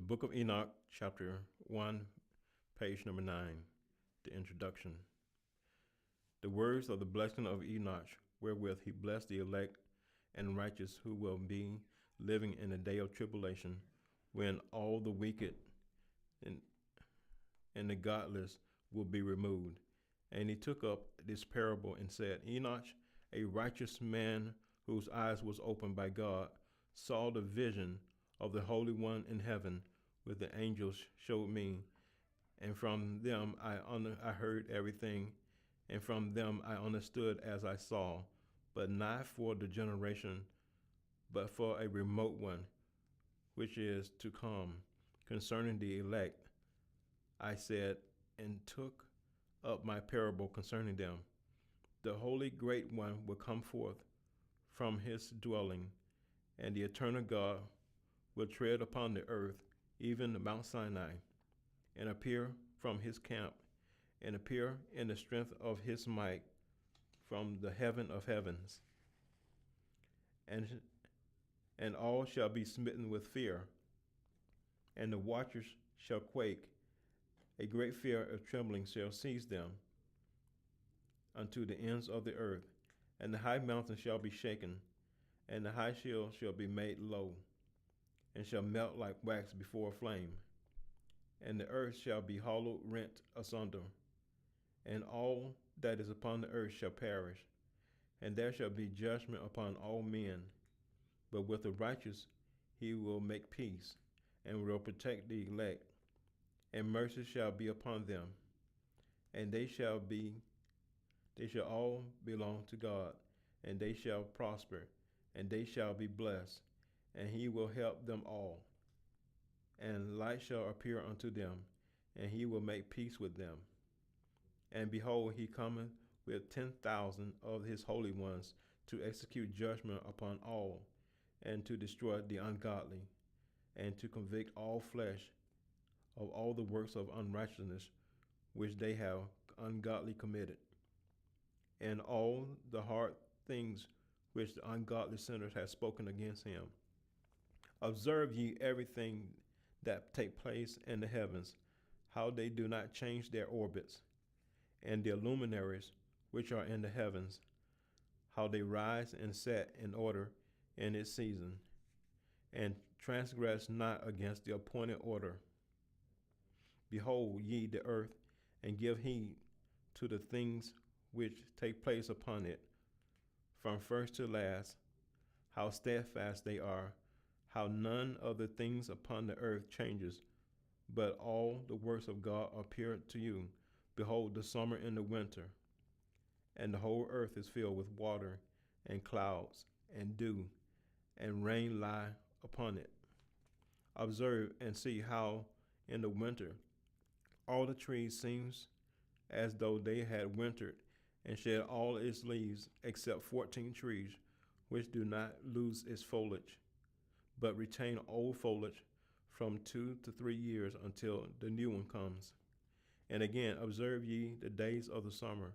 Book of Enoch, chapter 1, page number 9, the introduction. The words of the blessing of Enoch, wherewith he blessed the elect and righteous who will be living in the day of tribulation, when all the wicked and the godless will be removed. And he took up this parable and said, Enoch, a righteous man whose eyes was opened by God, saw the vision of the Holy One in heaven, with the angels showed me, and from them I heard everything, and from them I understood as I saw, but not for the generation, but for a remote one, which is to come, concerning the elect. I said, and took up my parable concerning them. The Holy Great One will come forth from his dwelling, and the eternal God will tread upon the earth, even the Mount Sinai, and appear from his camp, and appear in the strength of his might from the heaven of heavens. And all shall be smitten with fear, and the watchers shall quake. A great fear of trembling shall seize them unto the ends of the earth, and the high mountain shall be shaken, and the high hill shall be made low, and shall melt like wax before a flame, and the earth shall be hollow rent asunder, and all that is upon the earth shall perish, and there shall be judgment upon all men. But with the righteous he will make peace, and will protect the elect, and mercy shall be upon them, and they shall all belong to God, and they shall prosper, and they shall be blessed, and he will help them all. And light shall appear unto them, and he will make peace with them. And behold, he cometh with 10,000 of his holy ones to execute judgment upon all, and to destroy the ungodly, and to convict all flesh of all the works of unrighteousness which they have ungodly committed, and all the hard things which the ungodly sinners have spoken against him. Observe ye everything that take place in the heavens, how they do not change their orbits, and the luminaries which are in the heavens, how they rise and set in order in its season, and transgress not against the appointed order. Behold ye the earth, and give heed to the things which take place upon it, from first to last, how steadfast they are, how none of the things upon the earth changes, but all the works of God appear to you. Behold, the summer and the winter, and the whole earth is filled with water, and clouds, and dew, and rain lie upon it. Observe and see how in the winter all the trees seems as though they had wintered, and shed all its leaves, except 14 trees, which do not lose its foliage, but retain old foliage from 2 to 3 years until the new one comes. And again, observe ye the days of the summer,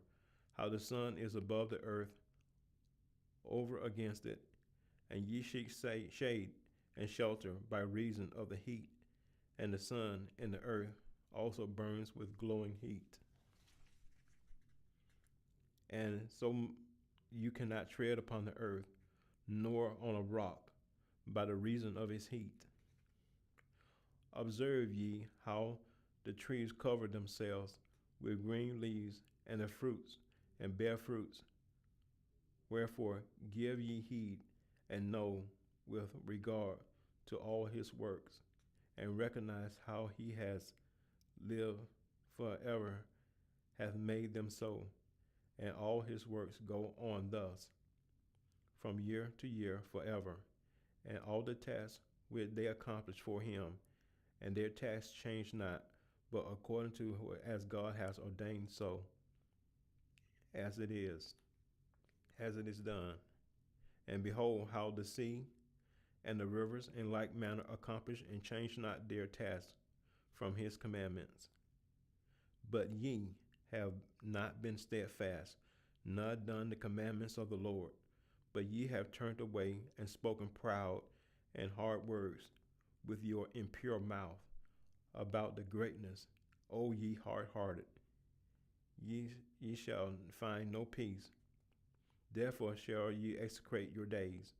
how the sun is above the earth, over against it, and ye seek shade and shelter by reason of the heat, and the sun and the earth also burns with glowing heat. And so you cannot tread upon the earth, nor on a rock, by the reason of his heat. Observe ye how the trees cover themselves with green leaves, and the fruits, and bear fruits. Wherefore give ye heed, and know with regard to all his works, and recognize how he has lived forever, hath made them so, and all his works go on thus, from year to year forever, and all the tasks which they accomplish for him, and their tasks change not, but according to as God has ordained, so as it is done. And behold, how the sea and the rivers in like manner accomplish and change not their tasks from his commandments. But ye have not been steadfast, nor done the commandments of the Lord, but ye have turned away and spoken proud and hard words, with your impure mouth about the greatness, O ye hard-hearted. Ye shall find no peace. Therefore shall ye execrate your days,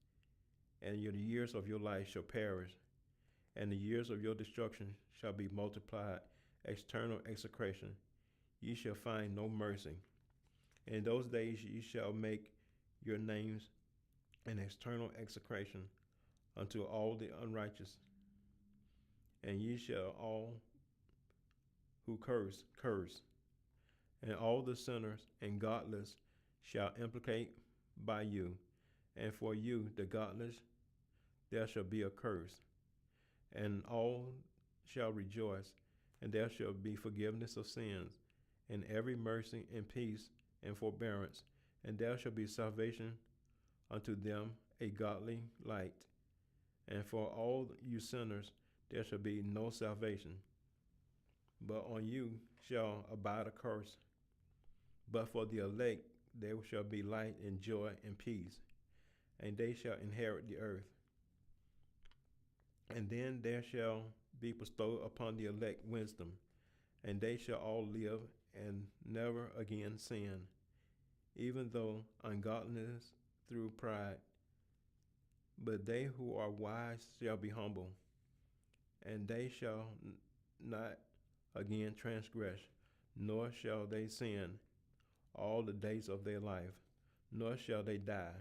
and the years of your life shall perish, and the years of your destruction shall be multiplied, external execration. Ye shall find no mercy. In those days ye shall make your names an external execration unto all the unrighteous, and ye shall all who curse, and all the sinners and godless shall implicate by you, and for you, the godless, there shall be a curse, and all shall rejoice, and there shall be forgiveness of sins, and every mercy and peace and forbearance, and there shall be salvation unto them, a godly light. And for all you sinners there shall be no salvation, but on you shall abide a curse. But for the elect there shall be light and joy and peace, and they shall inherit the earth. And then there shall be bestowed upon the elect wisdom, and they shall all live and never again sin, even though ungodliness through pride. But they who are wise shall be humble, and they shall not again transgress, nor shall they sin all the days of their life, nor shall they die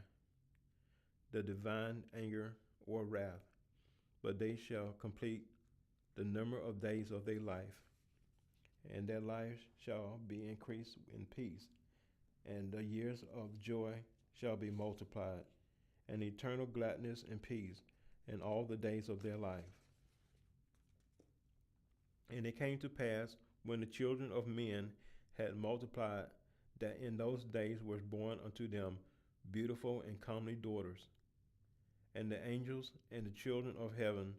the divine anger or wrath, but they shall complete the number of days of their life, and their lives shall be increased in peace, and the years of joy shall be multiplied, and eternal gladness and peace in all the days of their life. And it came to pass, when the children of men had multiplied, that in those days was born unto them beautiful and comely daughters. And the angels and the children of heaven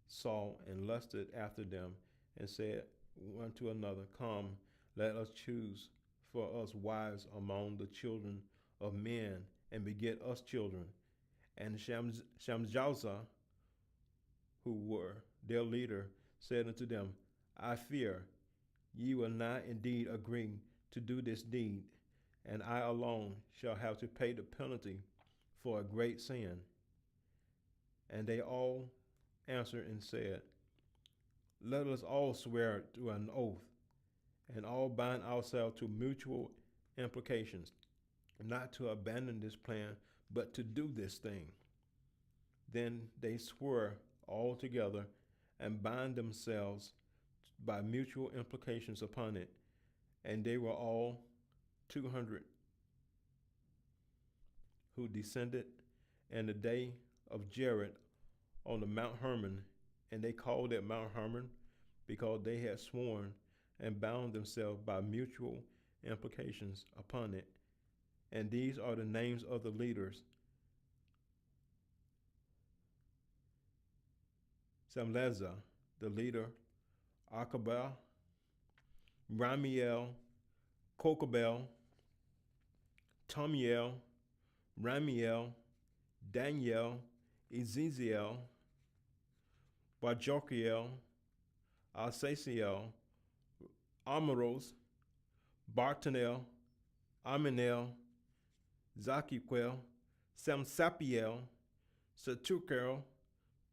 saw and lusted after them, and said one to another, Come, let us choose for us wives among the children of men, and beget us children. And Shamjaza, who were their leader, said unto them, I fear ye will not indeed agree to do this deed, and I alone shall have to pay the penalty for a great sin. And they all answered and said, Let us all swear to an oath, and all bind ourselves to mutual implications, not to abandon this plan, but to do this thing. Then they swore all together, and bind themselves by mutual implications upon it. And they were all 200 who descended in the day of Jared on the Mount Hermon, and they called it Mount Hermon because they had sworn and bound themselves by mutual implications upon it. And these are the names of the leaders: Samleza, the leader; Akabah, Ramiel, Kokabel, Tomiel, Ramiel, Daniel, Ezeziel, Bajokiel, Alsasiel, Amaros, Bartanel, Aminel, Zakiquel, Samsapiel, Satukel,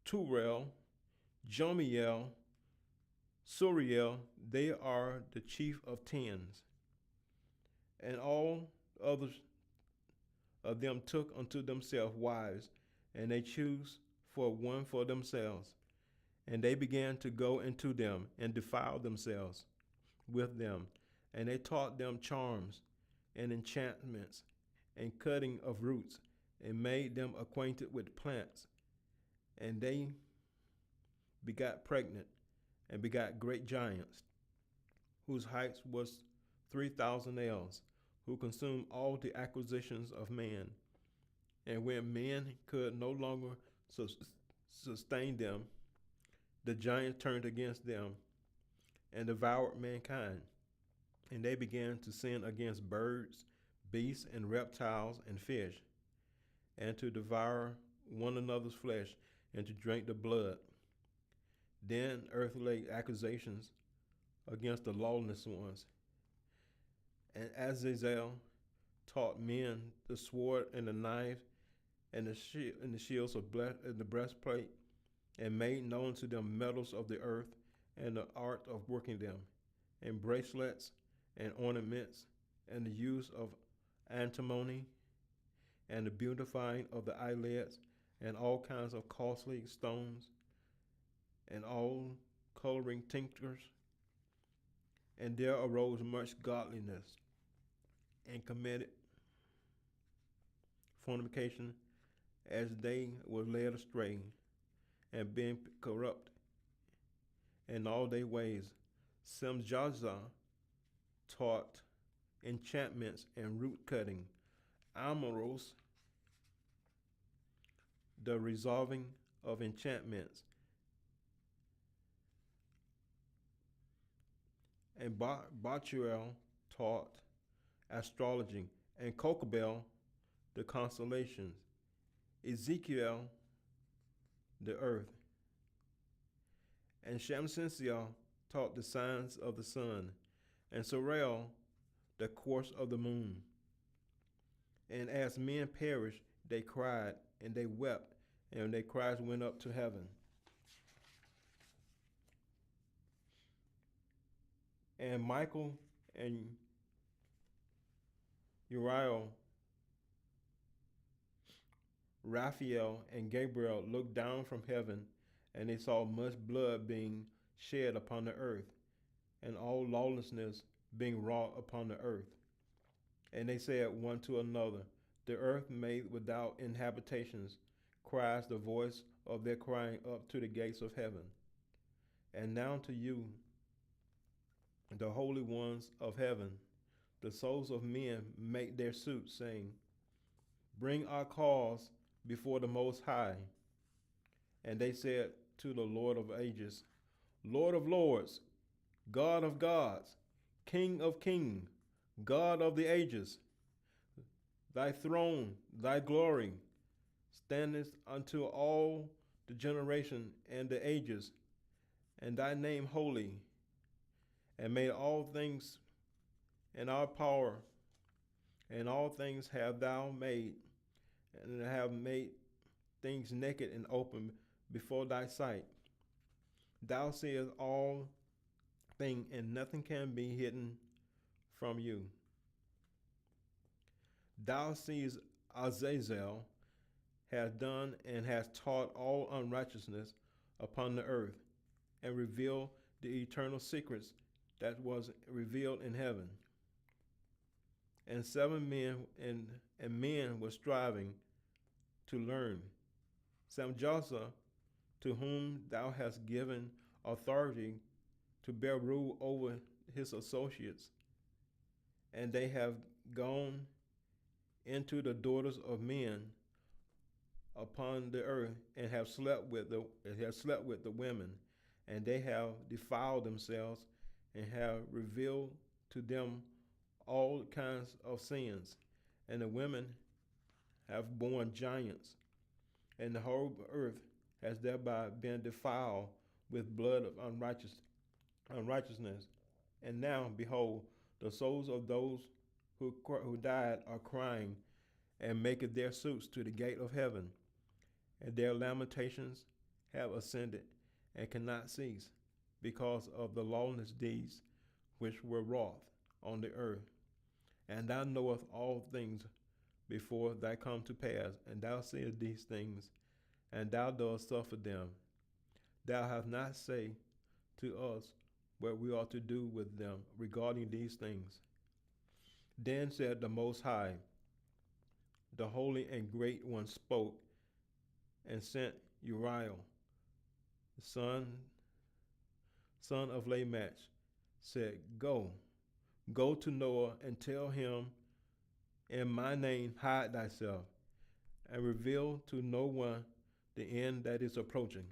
Turel, Jomiel, Suriel. They are the chief of tens. And all others of them took unto themselves wives, and they chose for one for themselves. And they began to go into them and defile themselves with them. And they taught them charms and enchantments and cutting of roots, and made them acquainted with plants. And they begot pregnant, and begot great giants, whose height was 3,000 ells, who consumed all the acquisitions of man. And when men could no longer sustain them, the giants turned against them and devoured mankind. And they began to sin against birds, beasts, and reptiles, and fish, and to devour one another's flesh, and to drink the blood. Then earth laid accusations against the lawless ones, and Azazel taught men the sword and the knife and the shields of and the breastplate, and made known to them metals of the earth and the art of working them, and bracelets and ornaments, and the use of antimony, and the beautifying of the eyelids, and all kinds of costly stones, and all coloring tinctures. And there arose much godliness, and committed fornication as they were led astray, and being corrupt in all their ways. Semjaza taught enchantments and root cutting, Amoros the resolving of enchantments, and Batuel taught astrology, and Kokabel the constellations, Ezekiel the earth, and Shamsensiah taught the signs of the sun, and Sorel the course of the moon. And as men perished, they cried, and they wept, and their cries went up to heaven. And Michael and Uriel, Raphael, and Gabriel looked down from heaven, and they saw much blood being shed upon the earth, and all lawlessness being wrought upon the earth. And they said one to another, the earth made without inhabitations cries the voice of their crying up to the gates of heaven. And now to you, the holy ones of heaven, the souls of men make their suit, saying, bring our cause before the Most High. And they said to the Lord of ages, Lord of lords, God of gods, King of kings, God of the ages, thy throne, thy glory, standeth unto all the generation and the ages, and thy name holy, and made all things, and our power, and all things have thou made, and have made things naked and open before thy sight. Thou seest all things, and nothing can be hidden from you. Thou seest Azazel has done and has taught all unrighteousness upon the earth, and revealed the eternal secrets that was revealed in heaven. And 7 men and men were striving to learn. Samjasa, to whom thou hast given authority to bear rule over his associates, and they have gone into the daughters of men upon the earth, and have slept with the women, and they have defiled themselves, and have revealed to them all kinds of sins, and the women have borne giants, and the whole earth has thereby been defiled with blood of unrighteousness. And now, behold, the souls of those who died are crying, and maketh their suits to the gate of heaven, and their lamentations have ascended, and cannot cease, because of the lawless deeds which were wrought on the earth. And thou knowest all things before they come to pass, and thou seest these things, and thou dost suffer them. Thou hast not say to us what we ought to do with them regarding these things. Then said the Most High, the Holy and Great One spoke, and sent Uriel, the son of Lamech, said, Go to Noah, and tell him, in my name hide thyself, and reveal to no one the end that is approaching,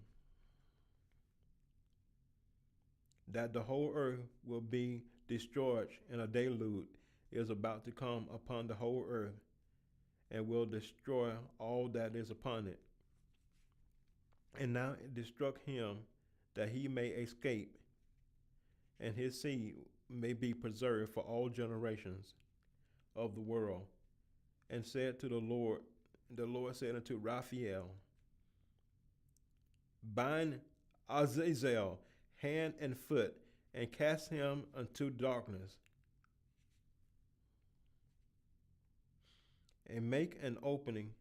that the whole earth will be destroyed, and a deluge is about to come upon the whole earth, and will destroy all that is upon it. And now it struck him that he may escape, and his seed may be preserved for all generations of the world. And said to the Lord said unto Raphael, bind Azazel hand and foot, and cast him into darkness, and make an opening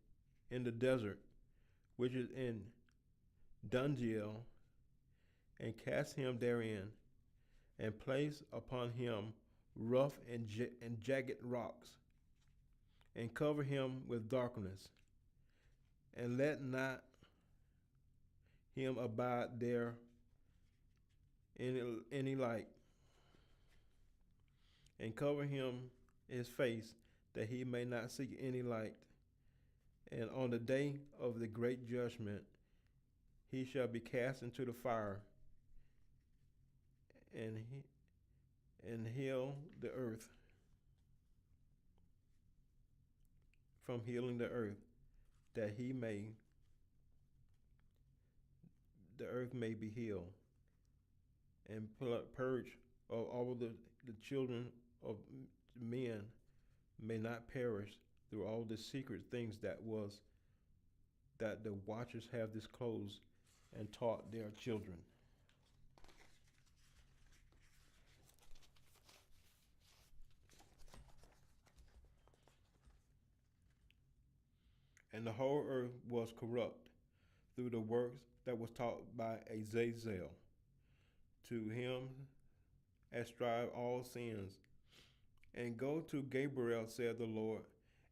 in the desert, which is in Dungiel, and cast him therein, and place upon him rough and jagged rocks, and cover him with darkness, and let not him abide there any light, and cover him his face, that he may not see any light. And on the day of the great judgment, he shall be cast into the fire, and heal the earth from healing the earth, that the earth may be healed, and purge of all the children of men may not perish through all the secret things that the watchers have disclosed and taught their children. And the whole earth was corrupt through the works that was taught by Azazel. To him ascribe all sins. And go to Gabriel, said the Lord,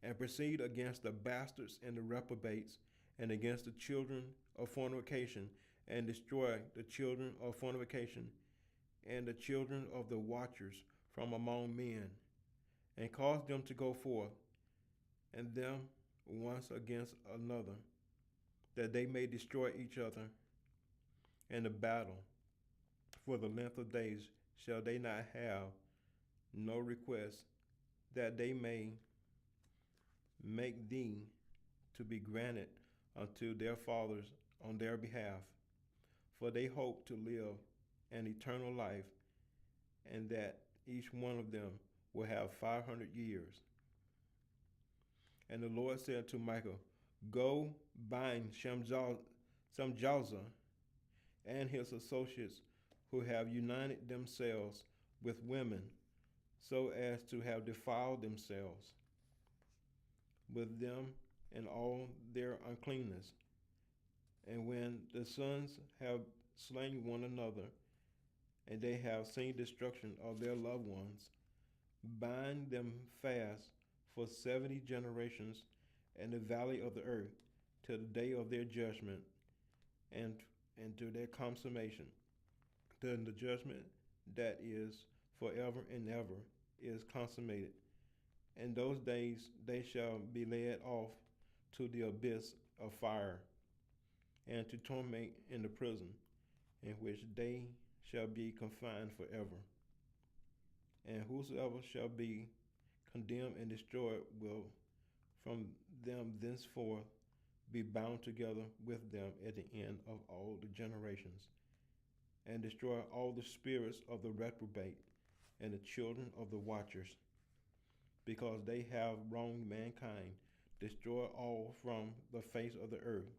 and proceed against the bastards and the reprobates, and against the children of fornication, and destroy the children of fornication, and the children of the watchers from among men, and cause them to go forth, and them once against another, that they may destroy each other in the battle. For the length of days shall they not have no request, that they may make thee to be granted unto their fathers on their behalf. For they hope to live an eternal life, and that each one of them will have 500 years. And the Lord said to Michael, go bind Shamjaza and his associates, who have united themselves with women, so as to have defiled themselves with them in all their uncleanness. And when the sons have slain one another, and they have seen destruction of their loved ones, bind them fast for 70 generations in the valley of the earth, till the day of their judgment, and to their consummation. Then the judgment that is forever and ever is consummated. In those days they shall be led off to the abyss of fire, and to torment in the prison, in which they shall be confined forever. And whosoever shall be condemned and destroyed will from them thenceforth be bound together with them at the end of all the generations, and destroy all the spirits of the reprobate and the children of the watchers, because they have wronged mankind. Destroy all from the face of the earth,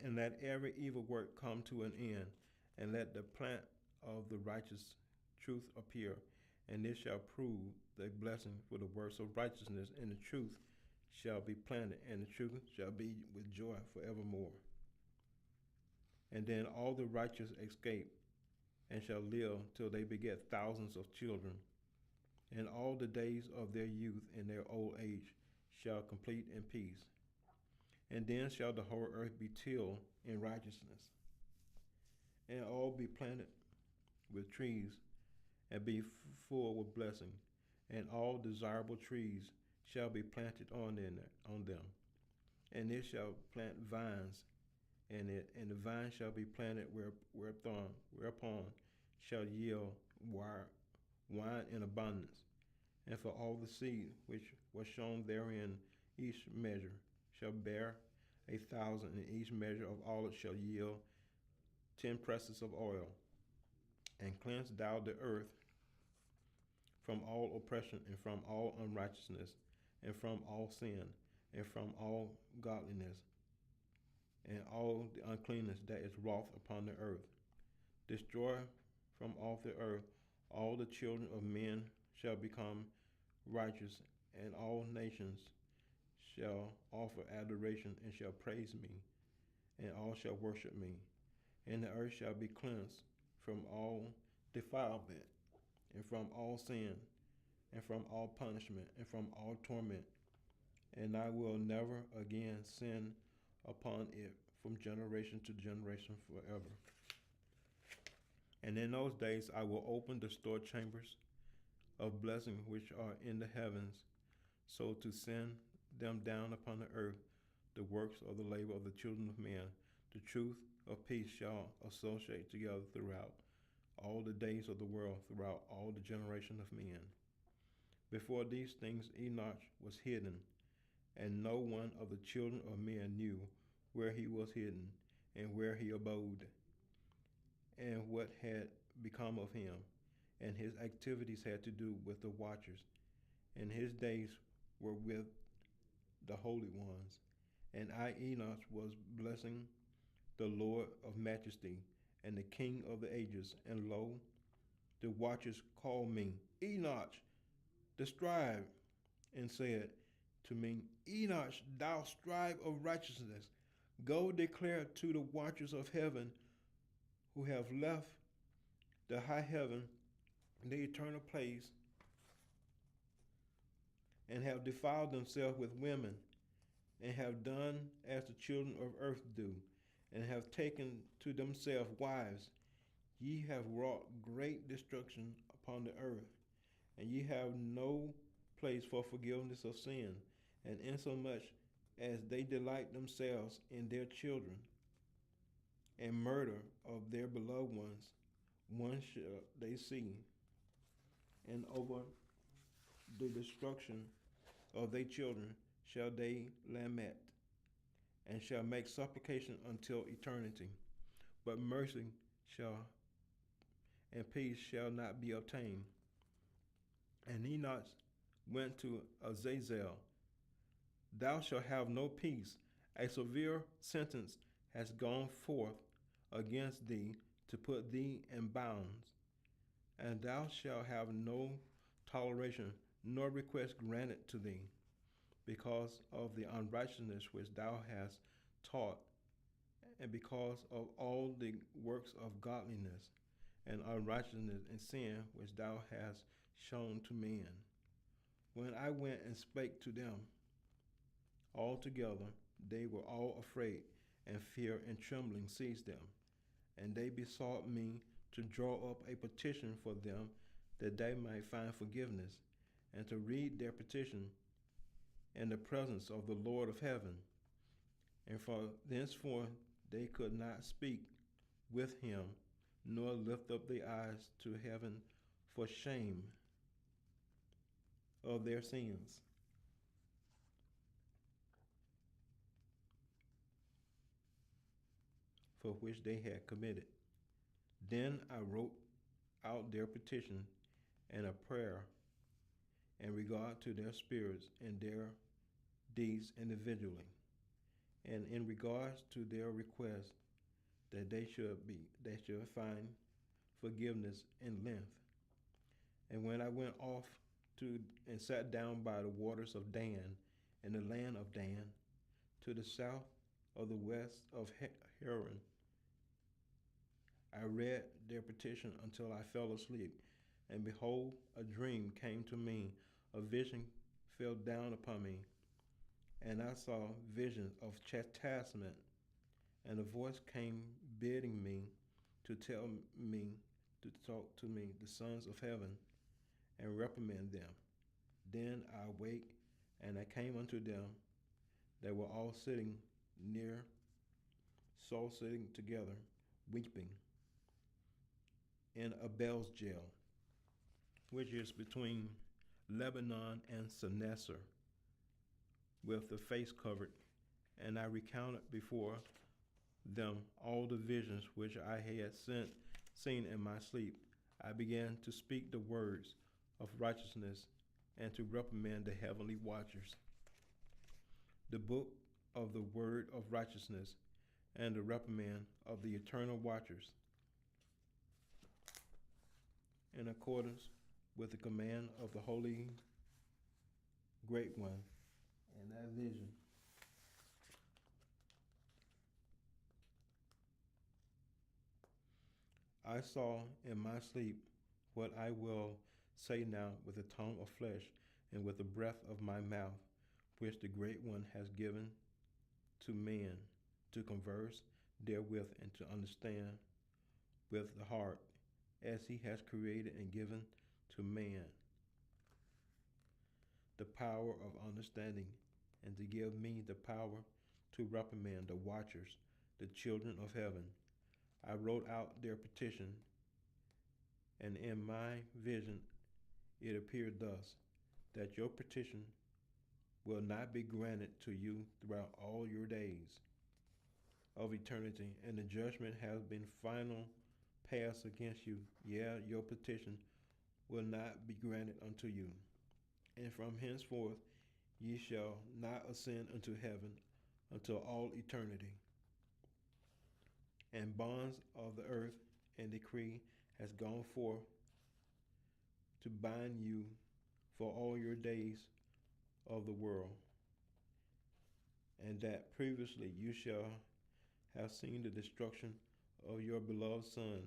and let every evil work come to an end, and let the plant of the righteous truth appear, and it shall prove the blessing for the works of righteousness, and the truth shall be planted, and the truth shall be with joy forevermore. And then all the righteous escape, and shall live till they beget thousands of children, and all the days of their youth and their old age shall complete in peace. And then shall the whole earth be tilled in righteousness, and all be planted with trees, and be full with blessing, and all desirable trees shall be planted on them, and it shall plant vines in it, and the vine shall be planted whereupon shall yield wine in abundance. And for all the seed which was sown therein, each measure shall bear 1,000, and each measure of all it shall yield 10 presses of oil, and cleanse thou the earth from all oppression, and from all unrighteousness, and from all sin, and from all godliness, and all the uncleanness that is wrought upon the earth. Destroy from off the earth all the children of men shall become righteous, and all nations shall offer adoration and shall praise me, and all shall worship me. And the earth shall be cleansed from all defilement, and from all sin, and from all punishment, and from all torment. And I will never again send upon it from generation to generation forever. And in those days I will open the store chambers of blessing which are in the heavens, so to send them down upon the earth the works of the labor of the children of men. The truth of peace shall associate together throughout all the days of the world, throughout all the generation of men. Before these things Enoch was hidden, and no one of the children of men knew where he was hidden, and where he abode, and what had become of him. And his activities had to do with the watchers, and his days were with the holy ones. And I, Enoch, was blessing the Lord of majesty, and the King of the ages. And lo, the watchers called me, Enoch, the scribe, and said to me, Enoch, thou scribe of righteousness, go declare to the watchers of heaven who have left the high heaven, the eternal place, and have defiled themselves with women, and have done as the children of earth do, and have taken to themselves wives. Ye have wrought great destruction upon the earth, and ye have no place for forgiveness of sin, and insomuch as they delight themselves in their children, and murder of their beloved ones, one shall they see, and over the destruction of their children shall they lament, and shall make supplication until eternity. But mercy shall and peace shall not be obtained. And Enoch went to Azazel. Thou shalt have no peace. A severe sentence has gone forth against thee to put thee in bounds. And thou shalt have no toleration, nor request granted to thee, because of the unrighteousness which thou hast taught, and because of all the works of godliness and unrighteousness and sin which thou hast shown to men. When I went and spake to them all together, they were all afraid, and fear and trembling seized them. And they besought me to draw up a petition for them, that they might find forgiveness, and to read their petition in the presence of the Lord of heaven. And from thenceforth they could not speak with him, nor lift up their eyes to heaven for shame of their sins. For which they had committed. Then I wrote out their petition and a prayer in regard to their spirits and their deeds individually, and in regards to their request that they should find forgiveness in length. And when I went off to and sat down by the waters of Dan, in the land of Dan, to the south of the west of Haran, I read their petition until I fell asleep. And behold, a dream came to me, a vision fell down upon me, and I saw visions of chastisement, and a voice came bidding me to tell me to talk to me, the sons of heaven, and reprimand them. Then I awake, and I came unto them. They were all sitting together, weeping, in Abel's jail, which is between Lebanon and Sennacer, with the face covered. And I recounted before them all the visions which I had seen in my sleep. I began to speak the words of righteousness and to reprimand the heavenly watchers. The book of the word of righteousness and the reprimand of the eternal watchers, in accordance with the command of the Holy Great One. And that vision I saw in my sleep what I will say now with the tongue of flesh and with the breath of my mouth, which the Great One has given to man to converse therewith and to understand with the heart, as he has created and given to man the power of understanding, and to give me the power to reprimand the watchers, the children of heaven. I wrote out their petition, and in my vision it appeared thus, that your petition will not be granted to you throughout all your days of eternity, and the judgment has been final passed against you. Yeah, your petition will not be granted unto you. And from henceforth ye shall not ascend unto heaven until all eternity. And bonds of the earth and decree has gone forth to bind you for all your days of the world, and that previously you shall have seen the destruction of your beloved Son,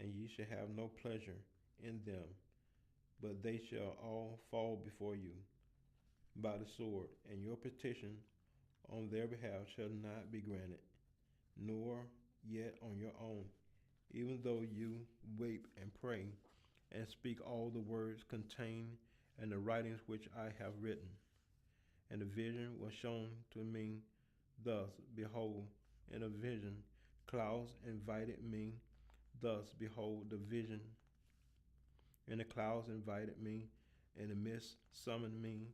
and ye shall have no pleasure in them, but they shall all fall before you by the sword, and your petition on their behalf shall not be granted, nor yet on your own, even though you weep and pray and speak all the words contained in the writings which I have written. And the vision was shown to me thus, behold, in a vision, clouds invited me thus, behold, the vision, and the clouds invited me, and the mist summoned me,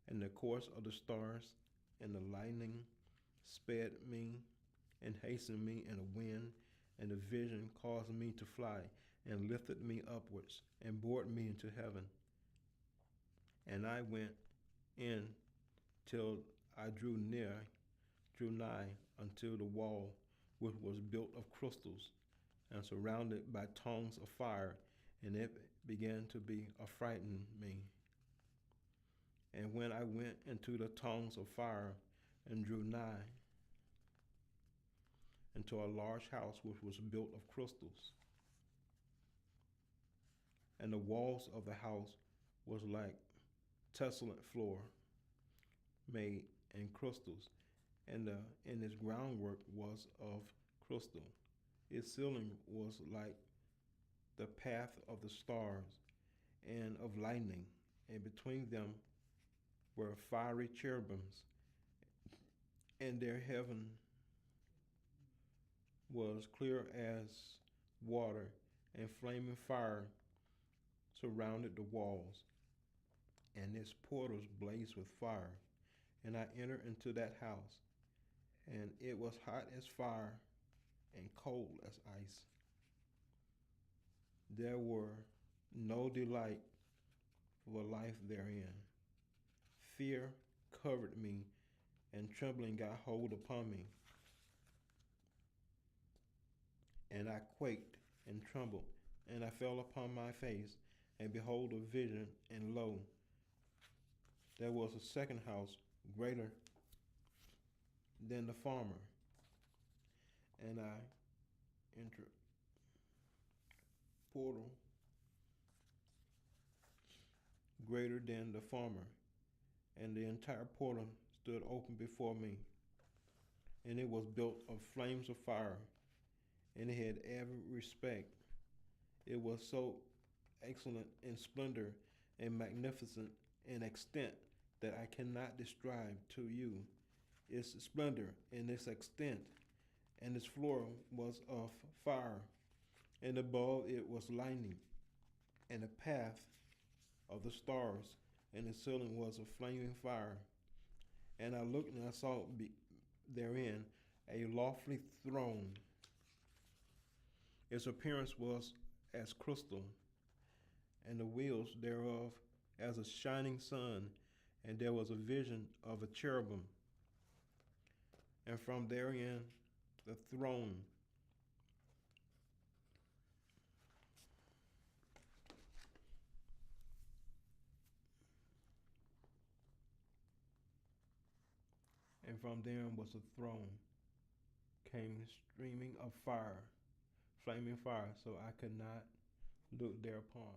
and the course of the stars and the lightning sped me and hastened me in a wind, and the vision caused me to fly and lifted me upwards and bore me into heaven. And I went in till I drew nigh unto the wall, which was built of crystals and surrounded by tongues of fire, and it began to be affrighting me. And when I went into the tongues of fire and drew nigh into a large house which was built of crystals, and the walls of the house was like tessellate floor made in crystals, and its groundwork was of crystal. Its ceiling was like the path of the stars and of lightning, and between them were fiery cherubims, and their heaven was clear as water, and flaming fire surrounded the walls, and its portals blazed with fire. And I entered into that house, and it was hot as fire and cold as ice. There were no delight for life therein. Fear covered me, and trembling got hold upon me. And I quaked and trembled, and I fell upon my face, and behold a vision, and lo, there was a second house greater than the former. And I entered portal greater than the former, and the entire portal stood open before me, and it was built of flames of fire, and it had every respect. It was so excellent in splendor and magnificent in extent that I cannot describe to you its splendor and its extent. And its floor was of fire, and above it was lightning, and the path of the stars, and the ceiling was of flaming fire. And I looked, and I saw therein a lofty throne. Its appearance was as crystal, and the wheels thereof as a shining sun, and there was a vision of a cherubim, and from therein the throne and from therein was a throne, came streaming of fire, flaming fire, so I could not look thereupon.